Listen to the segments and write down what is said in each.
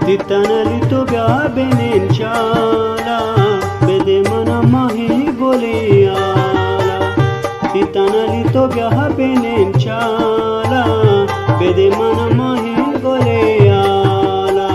titanalito biabenen chala bede mana mahi goleala titanalito biabenen chala bede mana mahi goleala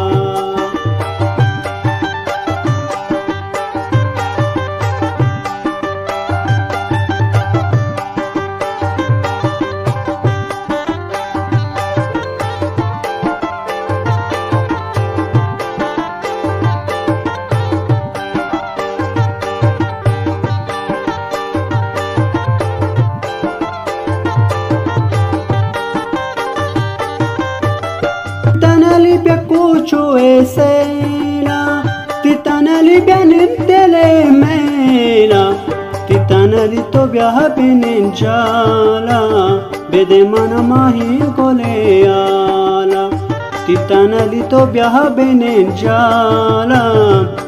titanali biacucho esela titanali bianentele mela titanalito biabenen chala bede mana mahi goleala titanalito biabenen chala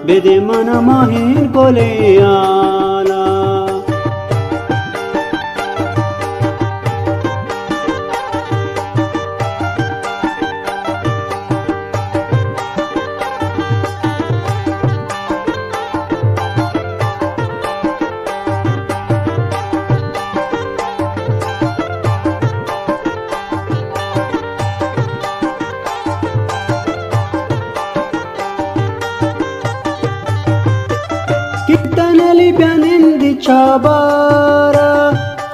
bede mana mahi goleala titanali bianendi chabara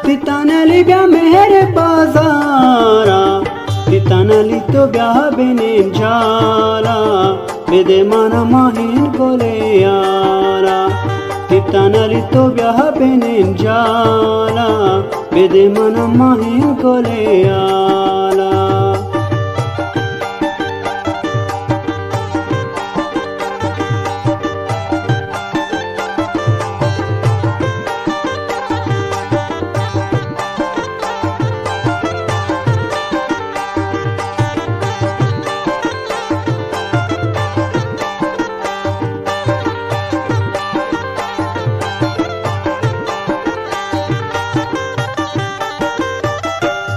titanali bia mehere bazara titanalito biabenen chala bede mana mahin goleala titanalito biabenen chala bede mana mahin goleala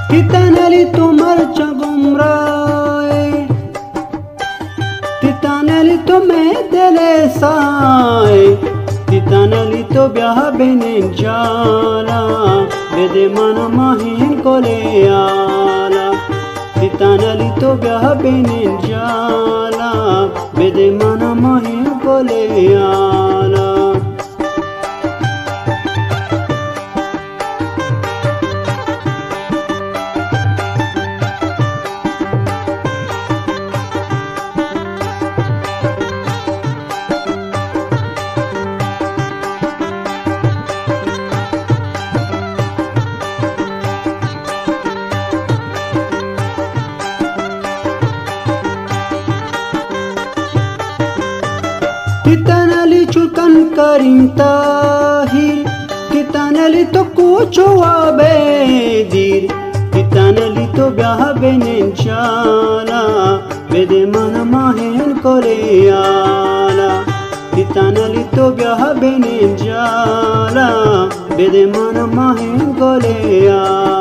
titanalito marcha gumrae titanalito medele sai titanalito biabenen chala bede mana mahin goleala titanalito biabenen chala bede mana mahin goleala titanali chulkan karintahir titanali to kucho abedir titanali to biabenen chala bede mana mahin goleala titanali to biabenen chala bede mana mahin goleala